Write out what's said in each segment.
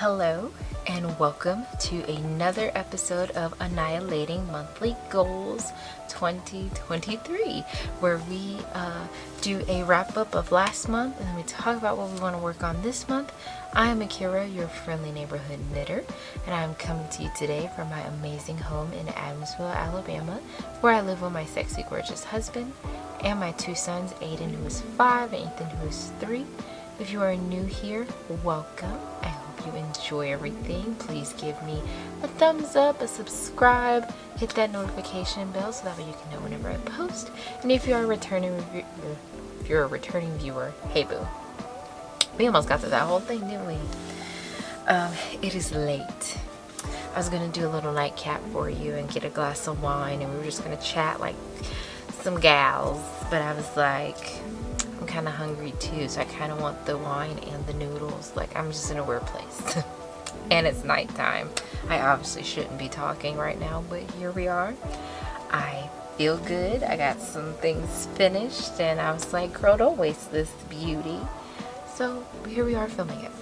Hello and welcome to another episode of Annihilating Monthly Goals 2023, where we do a wrap up of last month and then we talk about what we want to work on this month. I am Akira, your friendly neighborhood knitter, and I'm coming to you today from my amazing home in Adamsville, Alabama, where I live with my sexy, gorgeous husband and my two sons, Aiden, who is 5, and Ethan, who is 3. If you are new here, welcome. I hope you enjoy everything. Please give me a thumbs up, a subscribe, hit that notification bell so that way you can know whenever I post. And if you are a returning viewer, hey boo. We almost got to that whole thing, didn't we? It is late. I was gonna do a little nightcap for you and get a glass of wine, and we were just gonna chat like some gals, but I was like, I'm kind of hungry too, so I kind of want the wine and the noodles. Like, I'm just in a weird place. And it's nighttime. I obviously shouldn't be talking right now, but here we are. I feel good. I got some things finished, and I was like, girl, don't waste this beauty. So here we are filming it.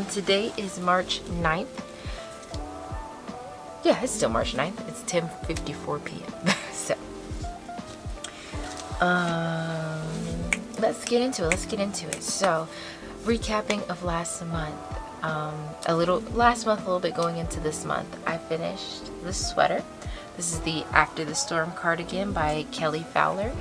Today is March 9th. Yeah, it's still March 9th. It's 10:54 p.m. So let's get into it. So, recapping of last month, a little bit going into this month, I finished this sweater. This is the After the Storm cardigan by Kelly Fowler.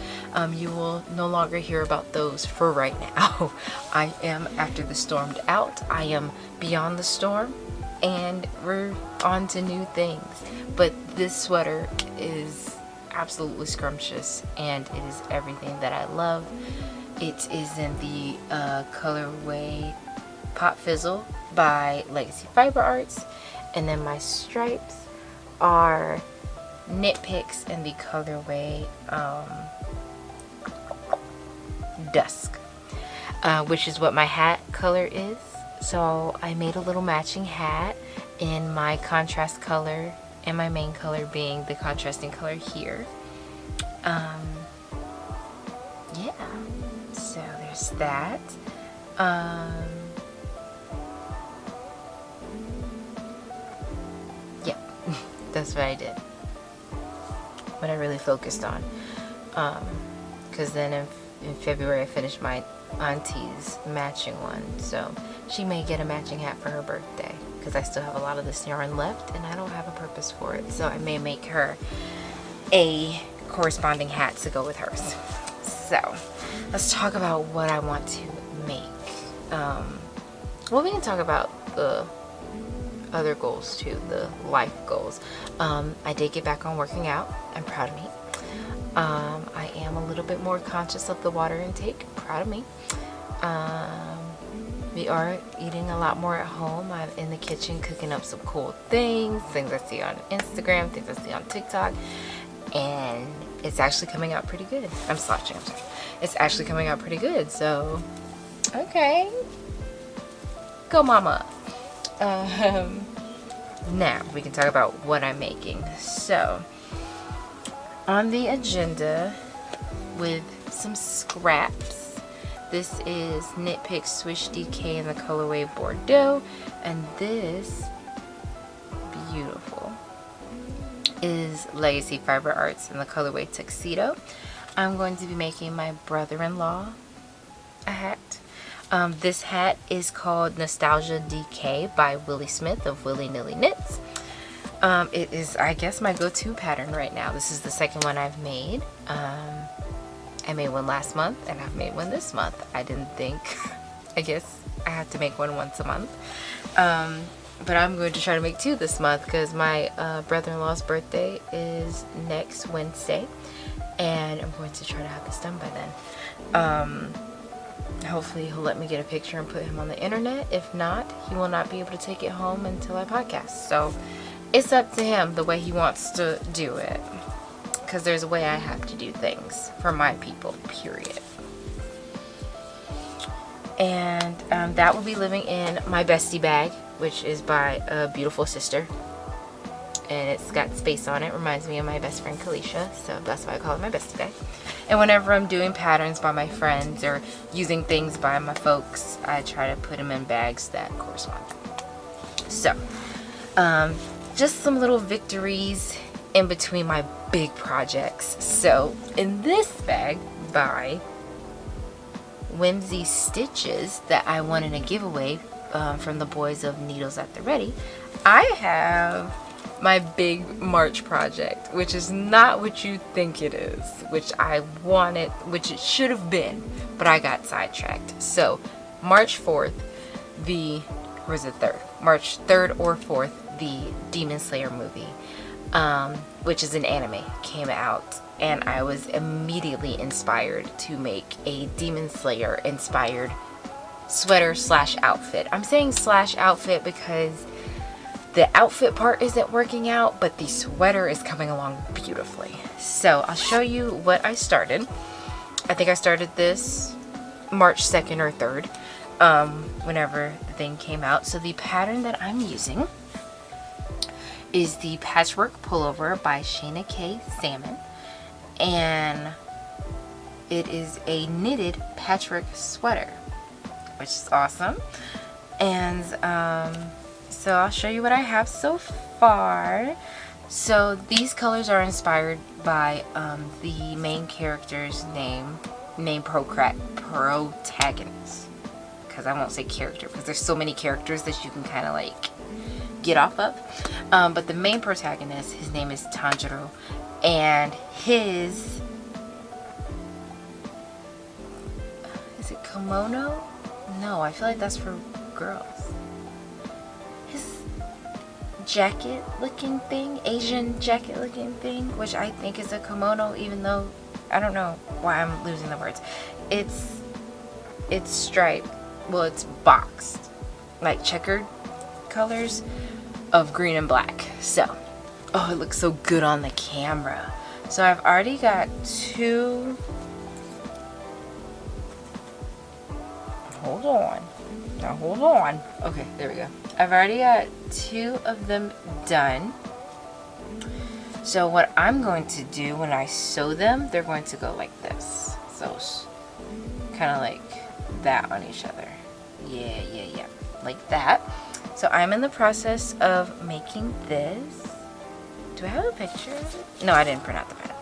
You will no longer hear about those for right now. I am after the stormed out. I am beyond the storm, and we're on to new things. But this sweater is absolutely scrumptious, and it is everything that I love. It is in the colorway Pop Fizzle by Legacy Fiber Arts, and then my stripes are Nitpicks in the colorway Dusk, which is what my hat color is. So I made a little matching hat in my contrast color, and my main color being the contrasting color here. Yeah, so there's that. Yeah, that's what I did. What I really focused on. Because then in February I finished my auntie's matching one. So she may get a matching hat for her birthday, because I still have a lot of this yarn left and I don't have a purpose for it. So I may make her a corresponding hat to go with hers. So let's talk about what I want to make. Well, we can talk about the other goals too, the life goals. I did get back on working out. I'm proud of me. I am a little bit more conscious of the water intake. Proud of me. We are eating a lot more at home. I'm in the kitchen cooking up some cool things I see on Instagram, things I see on TikTok, and it's actually coming out pretty good. I'm slouching, I'm sorry. It's actually coming out pretty good, so okay. Go mama. Now we can talk about what I'm making. So on the agenda with some scraps, this is Nitpick Swish DK in the colorway Bordeaux, and this beautiful is Legacy Fiber Arts in the colorway Tuxedo. I'm going to be making my brother-in-law a hat. This hat is called Nostalgia DK by Willie Smith of Willie Nilly Knits. It is, I guess, my go-to pattern right now. This is the second one I've made. I made one last month, and I've made one this month. I didn't think, I guess I have to make one once a month. But I'm going to try to make 2 this month, because my brother-in-law's birthday is next Wednesday, and I'm going to try to have this done by then. Hopefully he'll let me get a picture and put him on the internet. If not, he will not be able to take it home until I podcast. So it's up to him the way he wants to do it, because there's a way I have to do things for my people, period. And that will be living in my bestie bag, which is by a beautiful sister, and it's got space on it. Reminds me of my best friend Kalisha, so that's why I call it my bestie bag. And whenever I'm doing patterns by my friends or using things by my folks, I try to put them in bags that correspond. So, just some little victories in between my big projects. So, in this bag by Whimsy Stitches that I won in a giveaway from the boys of Needles at the Ready, I have my big March project, which is not what you think it is, which I wanted, which it should have been, but I got sidetracked. So March 4th, March 3rd or 4th, the Demon Slayer movie, which is an anime, came out, and I was immediately inspired to make a Demon Slayer inspired sweater slash outfit. I'm saying slash outfit because the outfit part isn't working out, but the sweater is coming along beautifully. So I'll show you what I started. I think I started this March 2nd or 3rd, whenever the thing came out. So the pattern that I'm using is the Patchwork Pullover by ShanaKay Salmon. And it is a knitted patchwork sweater, which is awesome. And so I'll show you what I have so far. So these colors are inspired by the main character's name protagonist, because I won't say character because there's so many characters that you can kind of like get off of, but the main protagonist, his name is Tanjiro, and his, is it kimono? No, I feel like that's for girls. Jacket looking thing, Asian jacket looking thing, which I think is a kimono, even though I don't know why I'm losing the words. It's striped, well, it's boxed, like checkered colors of green and black. So, oh, it looks so good on the camera. So I've already got two. Hold on. Now hold on. Okay, there we go. I've already got two of them done. So what I'm going to do when I sew them, they're going to go like this. So kind of like that on each other. Yeah. Like that. So I'm in the process of making this. Do I have a picture of it? No, I didn't print out the pattern.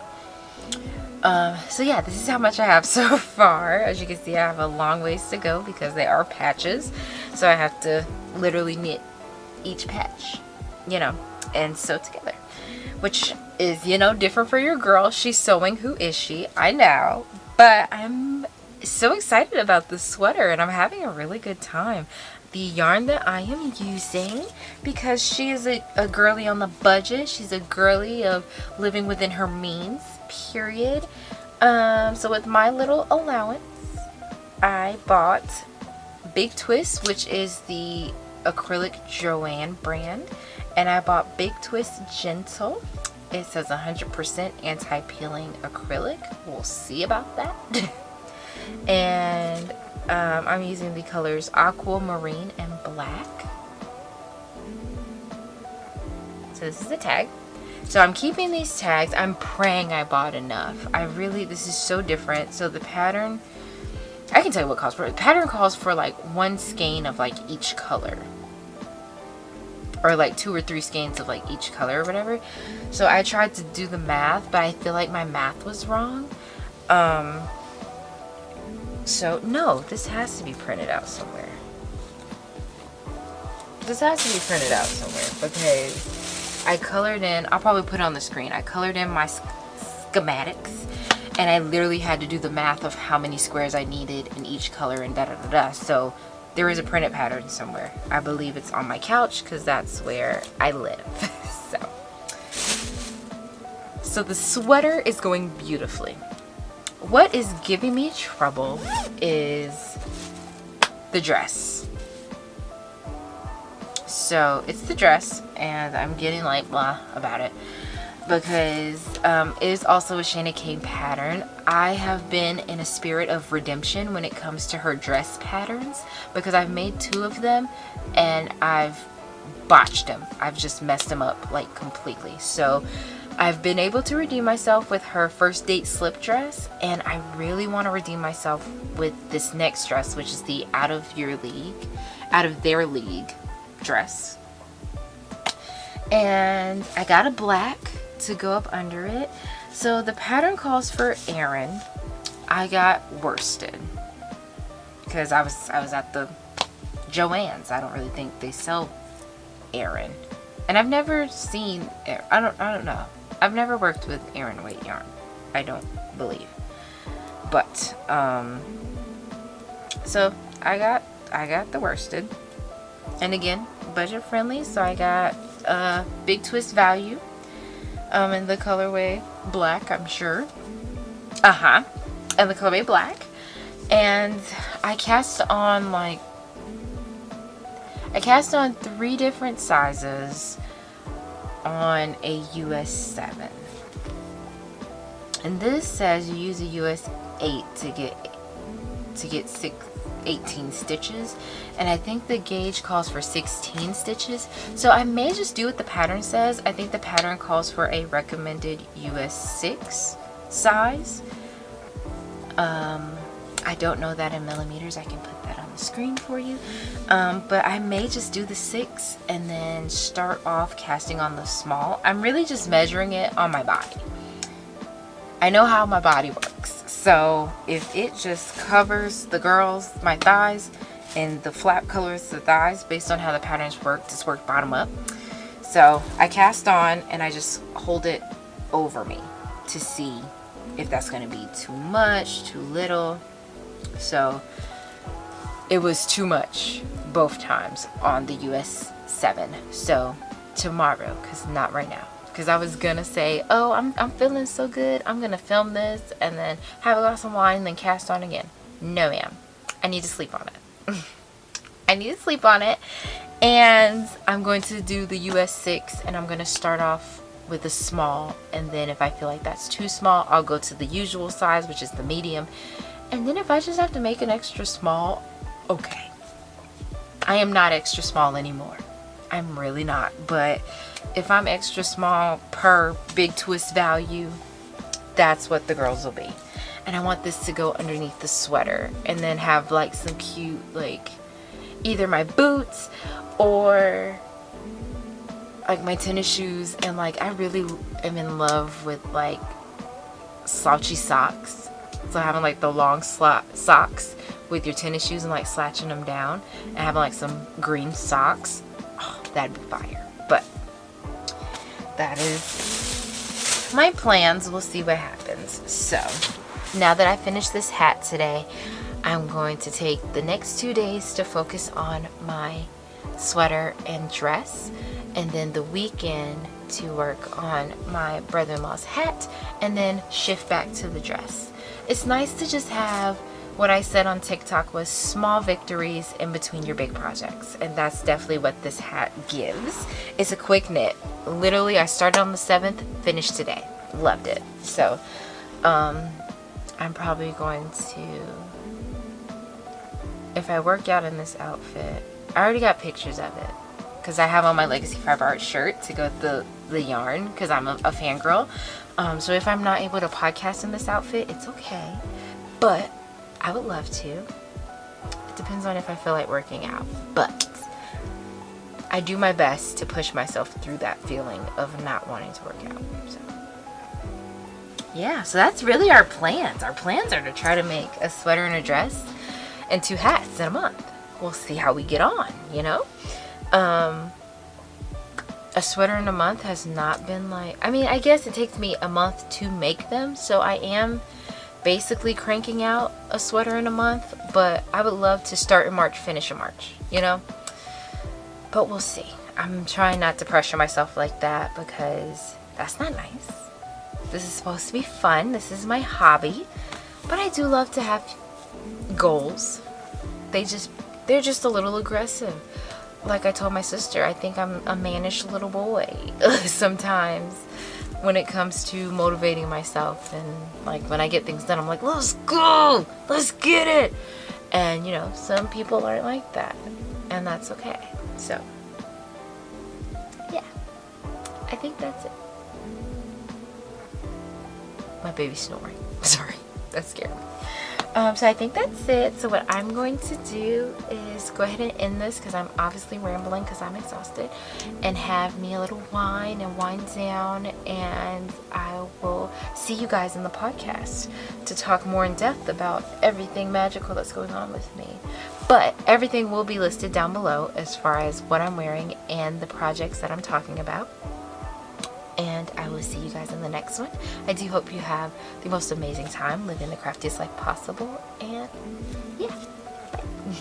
So yeah, this is how much I have so far. As you can see, I have a long ways to go because they are patches. So I have to literally knit each patch, and sew together. Which is, different for your girl. She's sewing. Who is she? I know. But I'm so excited about this sweater and I'm having a really good time. The yarn that I am using, because she is a girly on the budget. She's a girly of living within her means, period. So with my little allowance, I bought Big Twist, which is the acrylic JoAnn brand. And I bought Big Twist Gentle. It says 100% anti-peeling acrylic. We'll see about that. And I'm using the colors Aquamarine and Black. So this is the tag. So I'm keeping these tags. I'm praying I bought enough. This is so different. So the pattern, I can tell you what it calls for. The pattern calls for like one skein of like each color. Or like 2 or 3 skeins of like each color or whatever. So I tried to do the math, but I feel like my math was wrong. So no, this has to be printed out somewhere. Because I colored in, I'll probably put it on the screen. I colored in my schematics and I literally had to do the math of how many squares I needed in each color and da-da-da-da. So there is a printed pattern somewhere. I believe it's on my couch because that's where I live. So the sweater is going beautifully. What is giving me trouble is the dress. So it's the dress and I'm getting like blah about it because it is also a ShanaKay pattern. I have been in a spirit of redemption when it comes to her dress patterns because I've made 2 of them and I've botched them. I've just messed them up like completely. So I've been able to redeem myself with her first date slip dress, and I really want to redeem myself with this next dress, which is the out of their league dress. And I got a black to go up under it. So the pattern calls for Aaron. I got worsted because I was at the JoAnn's. I don't really think they sell Aaron, and I've never seen. I don't know. I've never worked with Aaron weight yarn. I don't believe. But so I got the worsted, and again, budget friendly. So I got big twist value in the colorway black, I'm sure. And the colorway black. And I cast on 3 different sizes on a US 7. And this says you use a US 8 to get 18 stitches, and I think the gauge calls for 16 stitches, so I may just do what the pattern says. I think the pattern calls for a recommended US 6 size. I don't know that in millimeters. I can put that on the screen for you, but I may just do the 6 and then start off casting on the small. I'm really just measuring it on my body. I know how my body works. So if it just covers the girls, my thighs, and the flap colors the thighs based on how the patterns work, just work bottom up. So I cast on and I just hold it over me to see if that's going to be too much, too little. So it was too much both times on the US 7. So tomorrow, because not right now. Because I was gonna say, oh, I'm feeling so good, I'm gonna film this and then have a glass of wine and then cast on again. No, ma'am. I need to sleep on it. I need to sleep on it. And I'm going to do the US 6, and I'm gonna start off with a small, and then if I feel like that's too small, I'll go to the usual size, which is the medium. And then if I just have to make an extra small, okay. I am not extra small anymore. I'm really not. But if I'm extra small per big twist value, that's what the girls will be. And I want this to go underneath the sweater and then have like some cute, like either my boots or like my tennis shoes. And like I really am in love with like slouchy socks. So having like the long socks with your tennis shoes and like slouching them down and having like some green socks. Oh, that'd be fire. But that is my plans. We'll see what happens. So now that I finished this hat today, I'm going to take the next 2 days to focus on my sweater and dress, and then the weekend to work on my brother-in-law's hat, and then shift back to the dress. It's nice to just have what I said on TikTok was small victories in between your big projects, and that's definitely what this hat gives. It's a quick knit. Literally, I started on the 7th, finished today. Loved it. So I'm probably going to, if I work out in this outfit, I already got pictures of it because I have on my Legacy Fiber Art shirt to go with the yarn because I'm a fangirl. So if I'm not able to podcast in this outfit, it's okay, but I would love to. It depends on if I feel like working out, but I do my best to push myself through that feeling of not wanting to work out. So yeah, so that's really our plans. Our plans are to try to make a sweater and a dress and 2 hats in a month. We'll see how we get on, you know? A sweater in a month has not been like, I mean, I guess it takes me a month to make them, so I am basically cranking out a sweater in a month, but I would love to start in March, finish in March, you know? But we'll see. I'm trying not to pressure myself like that because that's not nice. This is supposed to be fun. This is my hobby, but I do love to have goals. They're just a little aggressive. Like I told my sister, I think I'm a mannish little boy sometimes when it comes to motivating myself, and like when I get things done, I'm like, let's go, let's get it. And you know, some people aren't like that, and that's okay. So yeah, I think that's it. My baby's snoring. Sorry, that scared me. So I think that's it. So what I'm going to do is go ahead and end this because I'm obviously rambling because I'm exhausted, and have me a little wine and wind down, and I will see you guys in the podcast to talk more in depth about everything magical that's going on with me. But everything will be listed down below as far as what I'm wearing and the projects that I'm talking about. And I will see you guys in the next one. I do hope you have the most amazing time living the craftiest life possible. And yeah, bye.